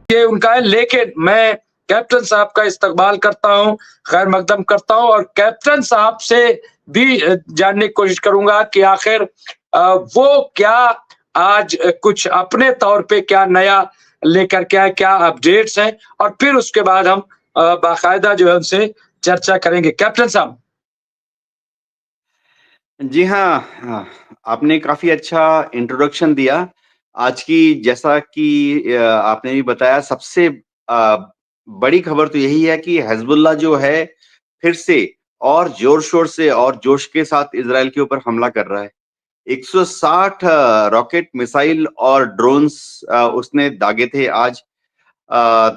ये उनका है, लेकिन मैं कैप्टन साहब का इस्तकबाल करता हूँ, खैर मकदम करता हूँ और कैप्टन साहब से भी जानने की कोशिश करूँगा कि आखिर वो क्या आज कुछ अपने तौर पे क्या नया लेकर के आए, क्या अपडेट्स हैं और फिर उसके बाद हम बाकायदा जो है उनसे चर्चा करेंगे। कैप्टन साहब। जी हाँ, आपने काफ़ी अच्छा इंट्रोडक्शन दिया। आज की जैसा कि आपने भी बताया सबसे बड़ी खबर तो यही है कि हिज़्बुल्लाह जो है, फिर से और ज़ोर-शोर से और जोश के साथ इज़राइल के ऊपर हमला कर रहा है। 160 रॉकेट, मिसाइल और ड्रोन्स उसने दागे थे आज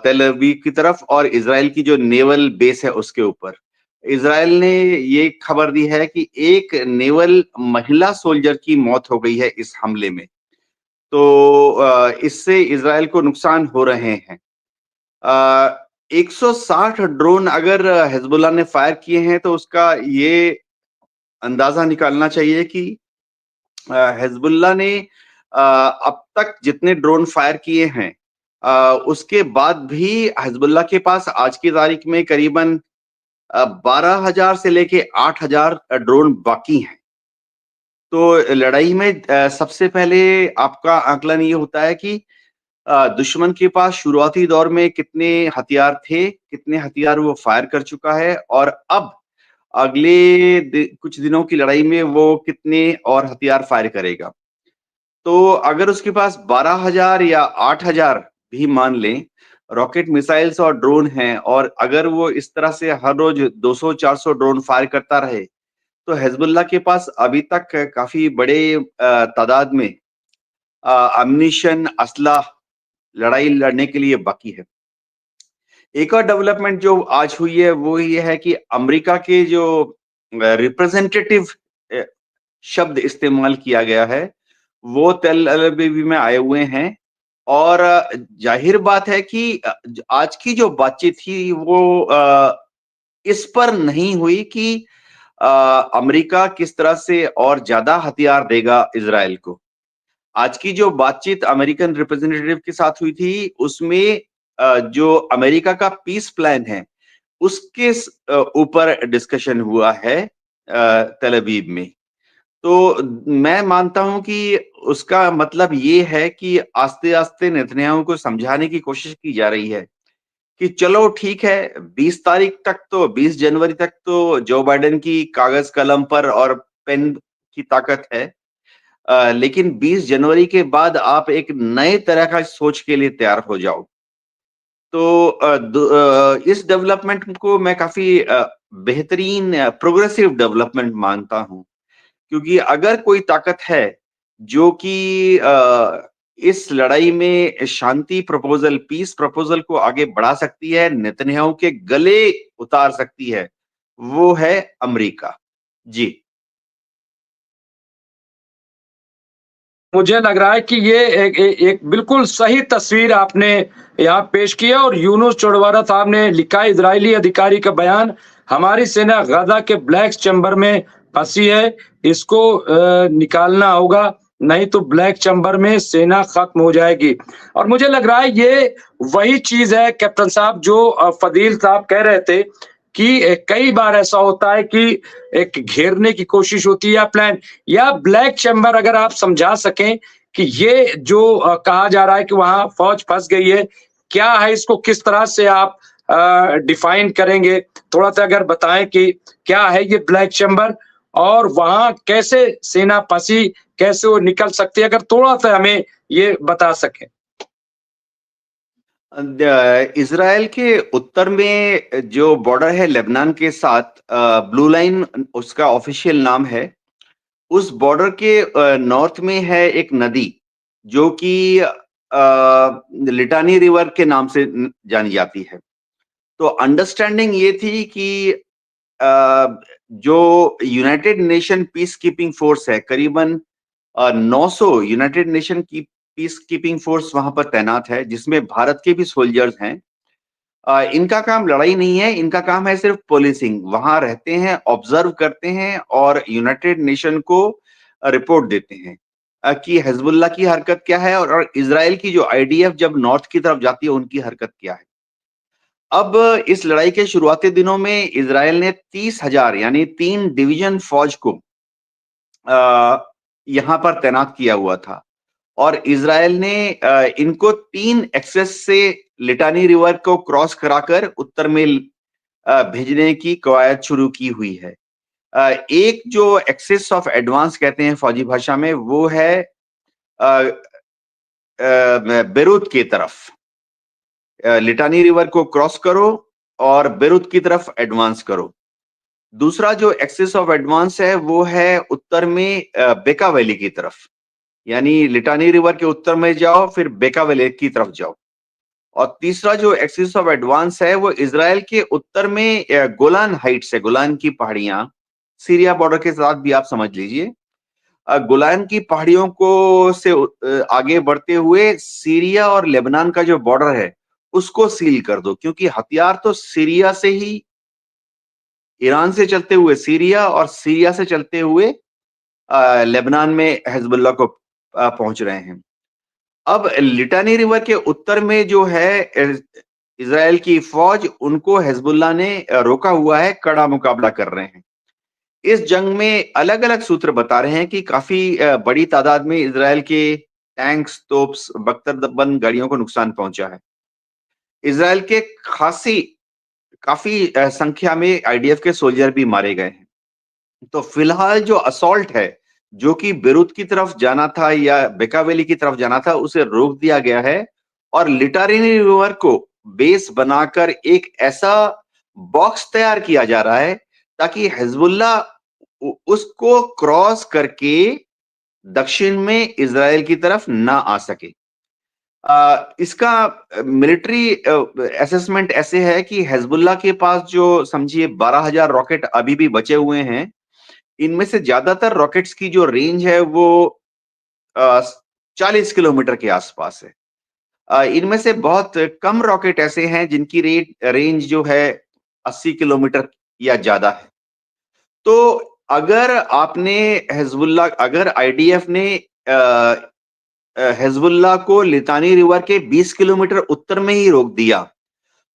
तेल अवीव की तरफ और इज़राइल की जो नेवल बेस है उसके ऊपर। इज़राइल ने ये खबर दी है कि एक नेवल महिला सोल्जर की मौत हो गई है इस हमले में। तो इससे इज़राइल को नुकसान हो रहे हैं। 160 ड्रोन अगर हिज़्बुल्लाह ने फायर किए हैं तो उसका ये अंदाज़ा निकालना चाहिए कि हिज़्बुल्लाह ने अब तक जितने ड्रोन फायर किए हैं उसके बाद भी हिज़्बुल्लाह के पास आज की तारीख में करीबन 12,000 से लेके 8,000 ड्रोन बाकी हैं। तो लड़ाई में सबसे पहले आपका आकलन ये होता है कि दुश्मन के पास शुरुआती दौर में कितने हथियार थे, कितने हथियार वो फायर कर चुका है और अब अगले कुछ दिनों की लड़ाई में वो कितने और हथियार फायर करेगा। तो अगर उसके पास 12,000 या 8,000 भी मान लें, रॉकेट मिसाइल्स और ड्रोन हैं और अगर वो इस तरह से हर रोज 200-400 ड्रोन फायर करता रहे, तो हिज़्बुल्लाह के पास अभी तक काफ़ी बड़े तादाद में अम्यूनिशन, असलाह लड़ाई लड़ने के लिए बाकी है। एक और डेवलपमेंट जो आज हुई है, वो ये है कि अमेरिका के जो रिप्रेजेंटेटिव अ, शब्द इस्तेमाल किया गया है, वो तेल अवीव में आए हुए हैं और ज़ाहिर बात है कि आज की जो बातचीत थी वो इस पर नहीं हुई कि अ, अमेरिका किस तरह से और ज़्यादा हथियार देगा इज़राइल को। आज की जो बातचीत अमेरिकन रिप्रेजेंटेटिव के साथ हुई थी, उसमें जो अमेरिका का पीस प्लान है, उसके ऊपर डिस्कशन हुआ है तेल अवीव में। तो मैं मानता हूँ कि उसका मतलब ये है कि आस्ते-आस्ते नेतन्याहू को समझाने की कोशिश की जा रही है कि चलो ठीक है, 20 तारीख तक तो 20 जनवरी तक तो जो बाइडेन की कागज़ कलम पर और पेन की ताकत है। लेकिन 20 जनवरी के बाद आप एक नए तरह का सोच के लिए तैयार हो जाओ। तो इस डेवलपमेंट को मैं काफ़ी बेहतरीन प्रोग्रेसिव डेवलपमेंट मानता हूँ। क्योंकि अगर कोई ताकत है जो कि इस लड़ाई में शांति प्रपोज़ल, पीस प्रपोज़ल को आगे बढ़ा सकती है, नेतन्याहू के गले उतार सकती है, वो है अमेरिका। जी। मुझे लग रहा है कि ये एक बिल्कुल सही तस्वीर आपने यहाँ पेश की है और यूनुस चौड़वारा साहब ने लिखा है, इजरायली अधिकारी का बयान, हमारी सेना गाजा के ब्लैक चैम्बर में फंसी है, इसको निकालना होगा, नहीं तो ब्लैक चैम्बर में सेना खत्म हो जाएगी। और मुझे लग रहा है ये वही चीज है कैप्टन साहब जो फदील साहब कह रहे थे कि कई बार ऐसा होता है कि एक घेरने की कोशिश होती है या प्लान या ब्लैक चैम्बर अगर आप समझा सकें कि ये जो कहा जा रहा है कि वहां फौज फंस गई है, क्या है इसको किस तरह से आप डिफाइन करेंगे? थोड़ा-सा अगर बताएं कि क्या है ये ब्लैक चैम्बर और वहां कैसे सेना फंसी, कैसे वो निकल सकती है? अगर थोड़ा-सा हमें ये बता सकें। इज़राइल के उत्तर में जो बॉर्डर है लेबनान के साथ ब्लू लाइन उसका ऑफिशियल नाम है। उस बॉर्डर के नॉर्थ में है एक नदी जो कि लिटानी रिवर के नाम से जानी जाती है। तो अंडरस्टैंडिंग ये थी कि जो United nation peace keeping force है करीबन 900 यूनाइटेड नेशन की पीस कीपिंग फोर्स वहां पर तैनात है जिसमें भारत के भी सोल्जर्स हैं। इनका काम लड़ाई नहीं है, इनका काम है सिर्फ पुलिसिंग। वहां रहते हैं, ऑब्जर्व करते हैं और यूनाइटेड नेशन को रिपोर्ट देते हैं। कि हिजबुल्लाह की हरकत क्या है और इजराइल की जो आईडीएफ जब नॉर्थ की तरफ जाती है उनकी हरकत क्या है। अब इस लड़ाई के शुरुआती दिनों में इजराइल ने 30,000 यानी 3 डिवीजन फौज को यहाँ पर तैनात किया हुआ था और इजराइल ने इनको 3 एक्सेस से लिटानी रिवर को क्रॉस कराकर उत्तर में भेजने की कवायद शुरू की हुई है। एक जो एक्सेस ऑफ एडवांस कहते हैं फौजी भाषा में वो है बेरूत की तरफ, लिटानी रिवर को क्रॉस करो और बेरूत की तरफ एडवांस करो। दूसरा जो एक्सेस ऑफ एडवांस है वो है उत्तर में बेका वैली की तरफ, यानी लिटानी रिवर के उत्तर में जाओ फिर बेका वैली की तरफ जाओ। और तीसरा जो एक्सिस ऑफ एडवांस है वो इजराइल के उत्तर में गोलान हाइट्स है, गोलान की पहाड़ियां, सीरिया बॉर्डर के साथ भी आप समझ लीजिए। गोलान की पहाड़ियों को से आगे बढ़ते हुए सीरिया और लेबनान का जो बॉर्डर है उसको सील कर दो, क्योंकि हथियार तो सीरिया से ही, ईरान से चलते हुए सीरिया और सीरिया से चलते हुए लेबनान में हिजबुल्लाह को पहुंच रहे हैं। अब लिटानी रिवर के उत्तर में जो है इजराइल की फौज, उनको हिजबुल्लाह ने रोका हुआ है, कड़ा मुकाबला कर रहे हैं। इस जंग में अलग अलग सूत्र बता रहे हैं कि काफी बड़ी तादाद में इजराइल के टैंक्स, तोप्स, बख्तरबंद गाड़ियों को नुकसान पहुंचा है। इजराइल के काफी संख्या में आईडीएफ के सोल्जर भी मारे गए हैं। तो फिलहाल जो असॉल्ट है, जो कि बेरूत की तरफ जाना था या बेका वैली की तरफ जाना था, उसे रोक दिया गया है और लिटानी रिवर को बेस बनाकर एक ऐसा बॉक्स तैयार किया जा रहा है ताकि हिजबुल्लाह उसको क्रॉस करके दक्षिण में इजराइल की तरफ ना आ सके। इसका मिलिट्री असेसमेंट ऐसे है कि हिजबुल्लाह के पास जो समझिए 12,000 रॉकेट अभी भी बचे हुए हैं, इनमें से ज्यादातर रॉकेट्स की जो रेंज है वो 40 किलोमीटर के आसपास है। इनमें से बहुत कम रॉकेट ऐसे हैं जिनकी रेंज जो है 80 किलोमीटर या ज्यादा है। तो अगर आईडीएफ ने हिजबुल्लाह को लितानी रिवर के 20 किलोमीटर उत्तर में ही रोक दिया,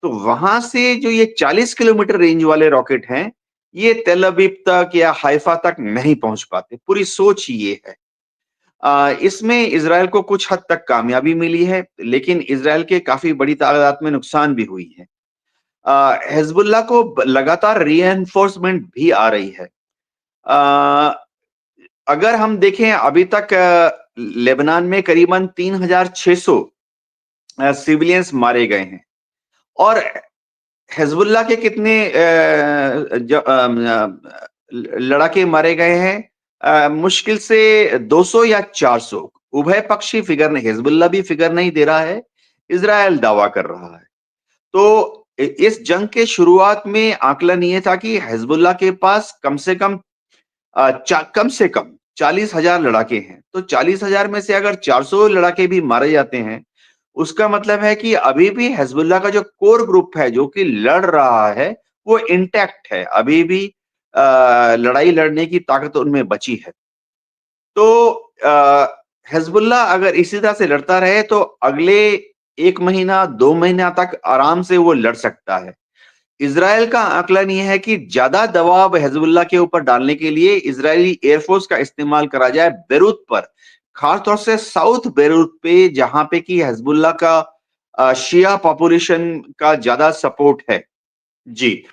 तो वहां से जो ये 40 किलोमीटर रेंज वाले रॉकेट हैं, ये तेल अवीव तक या हाइफा तक नहीं पहुंच पाते। पूरी सोच ये है। इसमें इजराइल को कुछ हद तक कामयाबी मिली है, लेकिन इजराइल के काफी बड़ी तादाद में नुकसान भी हुई है। हिजबुल्लाह को लगातार रीएनफोर्समेंट भी आ रही है। अगर हम देखें अभी तक लेबनान में करीबन 3,600 सिविलियंस मारे गए हैं और हिजबुल्लाह के कितने लड़ाके मारे गए हैं, मुश्किल से 200 या 400। उभय पक्षी फिगर नहीं, हिजबुल्लाह भी फिगर नहीं दे रहा है, इजराइल दावा कर रहा है। तो इस जंग के शुरुआत में आकलन ये था कि हिजबुल्लाह के पास कम से कम 40,000 लड़ाके हैं। तो 40,000 में से अगर 400 लड़ाके भी मारे जाते हैं, उसका मतलब है कि अभी भी हिजबुल्लाह का जो कोर ग्रुप है जो कि लड़ रहा है वो इंटैक्ट है, अभी भी लड़ाई लड़ने की ताकत उनमें बची है। तो हिजबुल्लाह अगर इसी तरह से लड़ता रहे तो अगले 1 महीना 2 महीना तक आराम से वो लड़ सकता है। इजराइल का आकलन यह है कि ज्यादा दबाव हिजबुल्लाह के ऊपर डालने के लिए इजरायली एयरफोर्स का इस्तेमाल करा जाए बेरूत पर, खासतौर से साउथ बेरूत पे, जहां पे कि हिजबुल्लाह का शिया पॉपुलेशन का ज्यादा सपोर्ट है। जी।